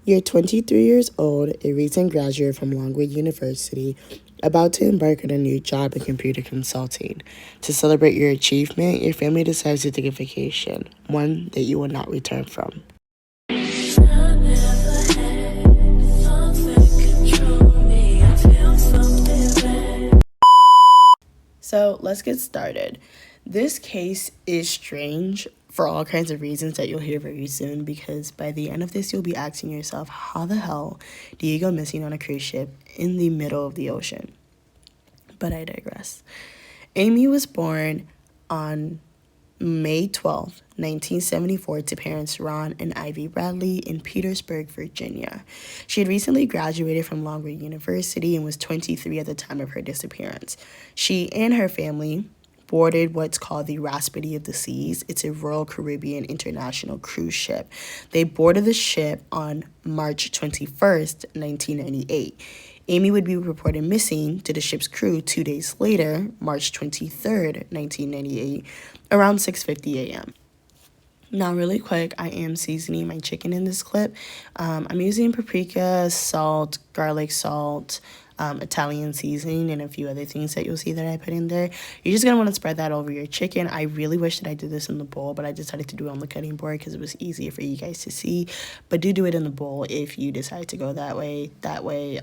You're 23 years old, a recent graduate from Longwood University, about to embark on a new job in computer consulting. To celebrate your achievement, your family decides to take a vacation, one that you will not return from. So let's get started. This case is strange for all kinds of reasons that you'll hear very soon, because by the end of this, you'll be asking yourself, how the hell do you go missing on a cruise ship in the middle of the ocean? But I digress. Amy was born on May 12, 1974, to parents Ron and Ivy Bradley in Petersburg, Virginia. She had recently graduated from Longwood University and was 23 at the time of her disappearance. She and her family boarded what's called the Raspity of the Seas. It's a Royal Caribbean International cruise ship. They boarded the ship on March 21st, 1998. Amy would be reported missing to the ship's crew 2 days later, March 23rd, 1998, around 6:50 a.m. Now, really quick, I am seasoning my chicken in this clip. I'm using paprika, salt, garlic salt, Italian seasoning, and a few other things that you'll see that I put in there. You're just going to want to spread that over your chicken. I really wish that I did this in the bowl, but I decided to do it on the cutting board because it was easier for you guys to see. But do it in the bowl if you decide to go that way. That way,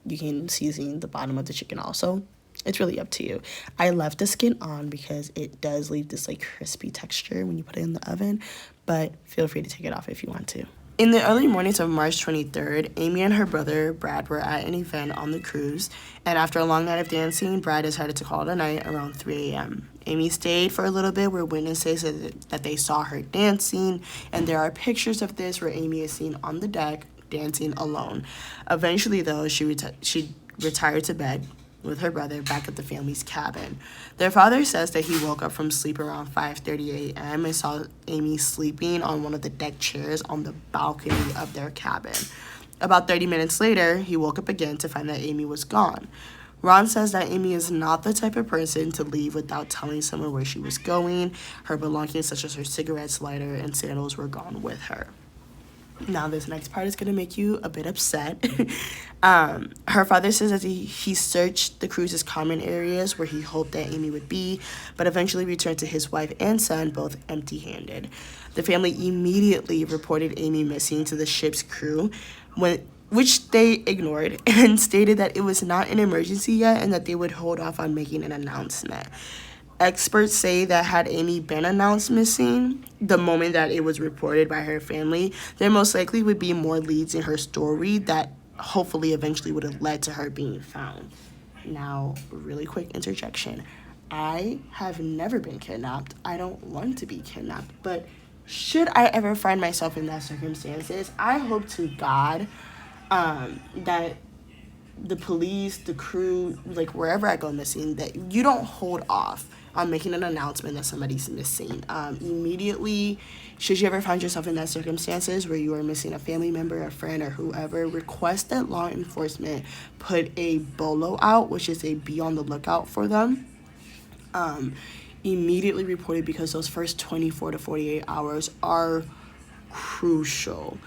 you can season the bottom of the chicken also. It's really up to you. I left the skin on because it does leave this like crispy texture when you put it in the oven, but feel free to take it off if you want to. In the early mornings of March 23rd, Amy and her brother Brad were at an event on the cruise, and after a long night of dancing, Brad decided to call it a night around 3 a.m. Amy stayed for a little bit where witnesses said that they saw her dancing, and there are pictures of this where Amy is seen on the deck dancing alone. Eventually, though, she retired to bed with her brother back at the family's cabin. Their father says that he woke up from sleep around 5:30 a.m. and saw Amy sleeping on one of the deck chairs on the balcony of their cabin. About 30 minutes later, he woke up again to find that Amy was gone. Ron says that Amy is not the type of person to leave without telling someone where she was going. Her belongings, such as her cigarettes, lighter, and sandals, were gone with her. Now, this next part is going to make you a bit upset. Her father says that he searched the cruise's common areas where he hoped that Amy would be, but eventually returned to his wife and son, both empty-handed. The family immediately reported Amy missing to the ship's crew, which they ignored, and stated that it was not an emergency yet and that they would hold off on making an announcement. Experts say that had Amy been announced missing the moment that it was reported by her family, there most likely would be more leads in her story that hopefully eventually would have led to her being found. Now, really quick interjection. I have never been kidnapped. I don't want to be kidnapped. But should I ever find myself in that circumstances, I hope to God that the police, the crew, like wherever I go missing, that you don't hold off on making an announcement that somebody's missing. Immediately, should you ever find yourself in that circumstances where you are missing a family member, a friend, or whoever, request that law enforcement put a BOLO out, which is a be on the lookout for them. Immediately report it, because those first 24 to 48 hours are crucial.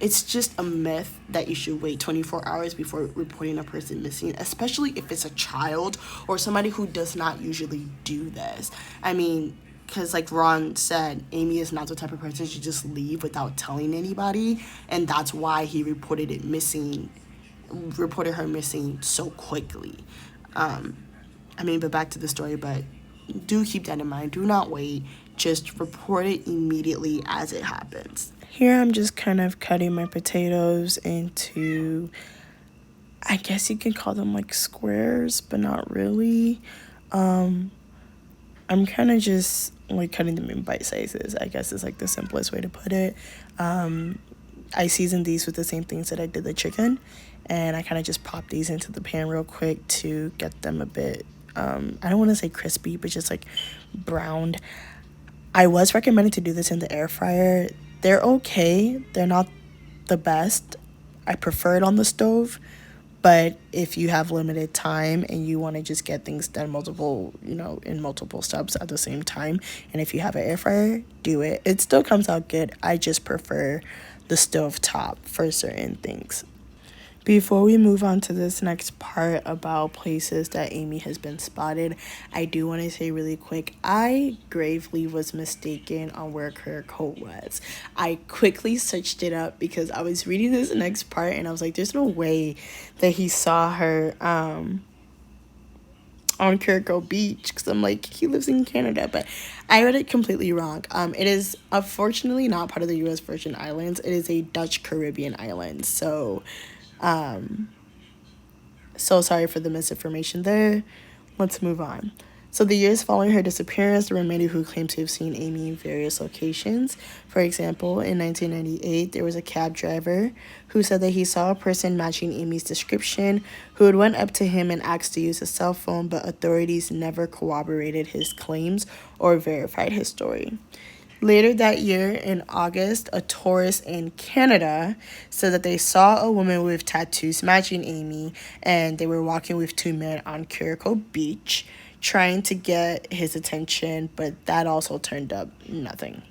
It's just a myth that you should wait 24 hours before reporting a person missing, especially if it's a child or somebody who does not usually do this. I mean, because like Ron said, Amy is not the type of person to just leave without telling anybody, and that's why he reported her missing so quickly. But back to the story, but do keep that in mind. Do not wait. Just report it immediately as it happens. Here I'm just kind of cutting my potatoes into, I guess you can call them like squares, but not really. I'm kind of just like cutting them in bite sizes, I guess is like the simplest way to put it. I seasoned these with the same things that I did the chicken, and I kind of just popped these into the pan real quick to get them a bit, I don't want to say crispy, but just like browned. I was recommended to do this in the air fryer. They're okay. They're not the best. I prefer it on the stove, But if you have limited time and you want to just get things done multiple, in multiple steps at the same time, and if you have an air fryer, do it. It still comes out good. I just prefer the stove top for certain things. Before we move on to this next part about places that Amy has been spotted, I do want to say really quick, I gravely was mistaken on where Kuriko was. I quickly searched it up because I was reading this next part and I was like, there's no way that he saw her on Kuriko Beach, because I'm like, he lives in Canada, but I read it completely wrong. It is unfortunately not part of the U.S. Virgin Islands. It is a Dutch Caribbean island, so sorry for the misinformation there. Let's move on. So the years following her disappearance, there were many who claimed to have seen Amy in various locations. For example, in 1998, there was a cab driver who said that he saw a person matching Amy's description who had went up to him and asked to use his cell phone, but authorities never corroborated his claims or verified his story. Later that year, in August, a tourist in Canada said that they saw a woman with tattoos matching Amy, and they were walking with two men on Curacao Beach, trying to get his attention, but that also turned up nothing.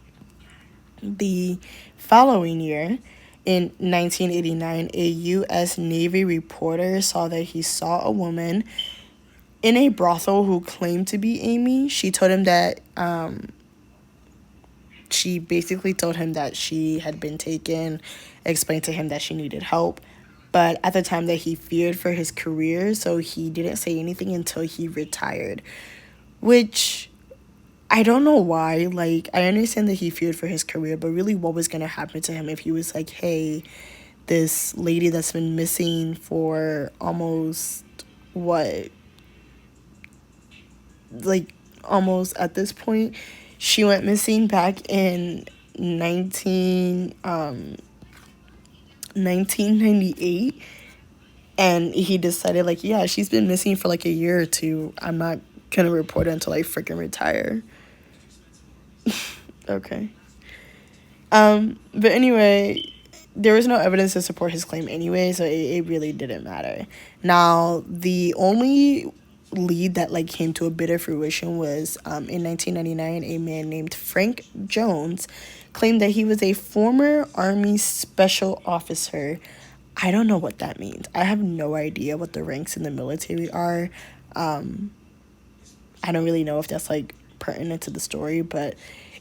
The following year, in 1989, a U.S. Navy reporter saw that he saw a woman in a brothel who claimed to be Amy. She told him that she basically told him that she had been taken, explained to him that she needed help. But at the time that he feared for his career, so he didn't say anything until he retired. Which, I don't know why. Like, I understand that he feared for his career, but really what was going to happen to him if he was like, hey, this lady that's been missing for almost, what? Like, almost at this point, she went missing back in 1998, and he decided, like, yeah, she's been missing for like a year or two. I'm not gonna report it until I freaking retire. Okay. But anyway, there was no evidence to support his claim anyway, so it really didn't matter. Now, the only lead that like came to a bit of fruition was in 1999, a man named Frank Jones claimed that he was a former Army special officer. I don't know what that means. I have no idea what the ranks in the military are. I don't really know if that's like pertinent to the story, but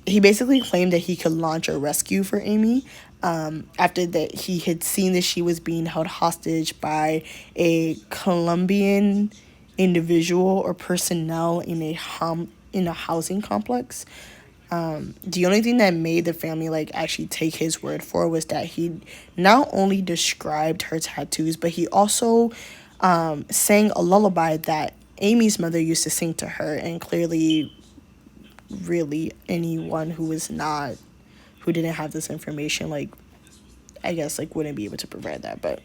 he basically claimed that he could launch a rescue for Amy after that he had seen that she was being held hostage by a Colombian individual or personnel in a housing complex. The only thing that made the family like actually take his word for it was that he not only described her tattoos, but he also sang a lullaby that Amy's mother used to sing to her, and clearly really anyone who didn't have this information, like, I guess like wouldn't be able to provide that. But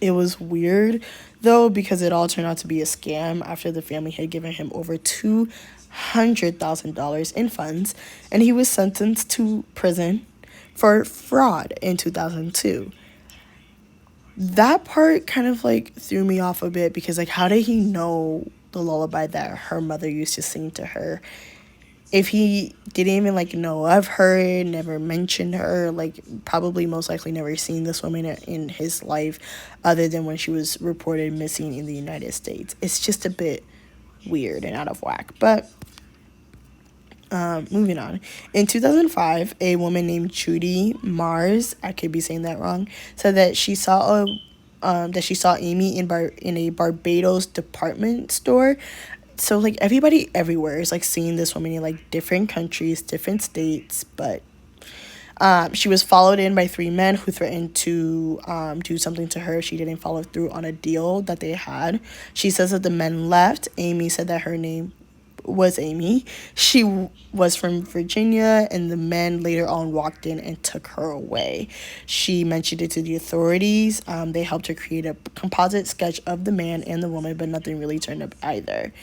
it was weird though, because it all turned out to be a scam after the family had given him over $200,000 in funds, and he was sentenced to prison for fraud in 2002. That part kind of like threw me off a bit, because like, how did he know the lullaby that her mother used to sing to her if he didn't even like know of her, never mentioned her, like probably most likely never seen this woman in his life other than when she was reported missing in the United States? It's just a bit weird and out of whack. But moving on. In 2005, a woman named Judy Mars, I could be saying that wrong, said that she saw Amy in a Barbados department store. So like everybody everywhere is like seeing this woman in like different countries, different states, but she was followed in by three men who threatened to do something to her if she didn't follow through on a deal that they had. She says that the men left. Amy said that her name was Amy. She was from Virginia, and the men later on walked in and took her away. She mentioned it to the authorities. They helped her create a composite sketch of the man and the woman, but nothing really turned up either.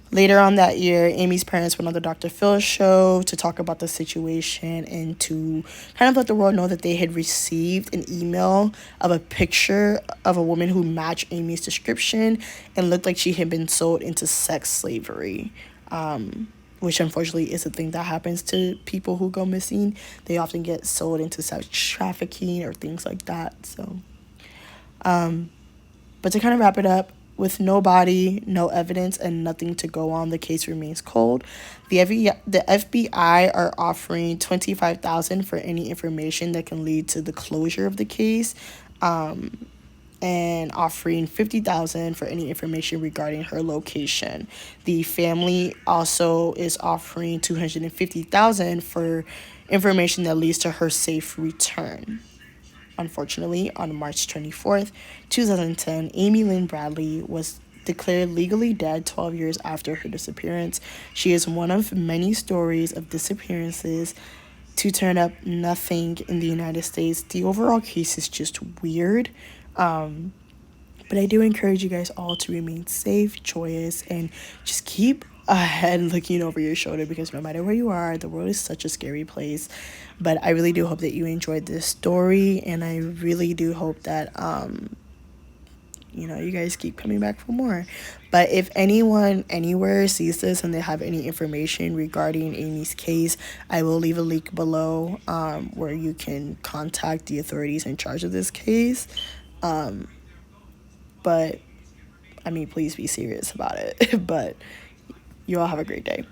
Later on that year, Amy's parents went on the Dr. Phil show to talk about the situation and to kind of let the world know that they had received an email of a picture of a woman who matched Amy's description and looked like she had been sold into sex slavery, which unfortunately is a thing that happens to people who go missing. They often get sold into sex trafficking or things like that. So, but to kind of wrap it up, with no body, no evidence, and nothing to go on, the case remains cold. The FBI are offering $25,000 for any information that can lead to the closure of the case, and offering $50,000 for any information regarding her location. The family also is offering $250,000 for information that leads to her safe return. Unfortunately, on March 24th, 2010, Amy Lynn Bradley was declared legally dead 12 years after her disappearance. She is one of many stories of disappearances to turn up nothing in the United States. The overall case is just weird. But I do encourage you guys all to remain safe, joyous, and just keep ahead looking over your shoulder, because no matter where you are, the world is such a scary place. But I really do hope that you enjoyed this story, and I really do hope that you guys keep coming back for more. But if anyone anywhere sees this and they have any information regarding Amy's case, I will leave a link below where you can contact the authorities in charge of this case. But I mean, please be serious about it. But you all have a great day.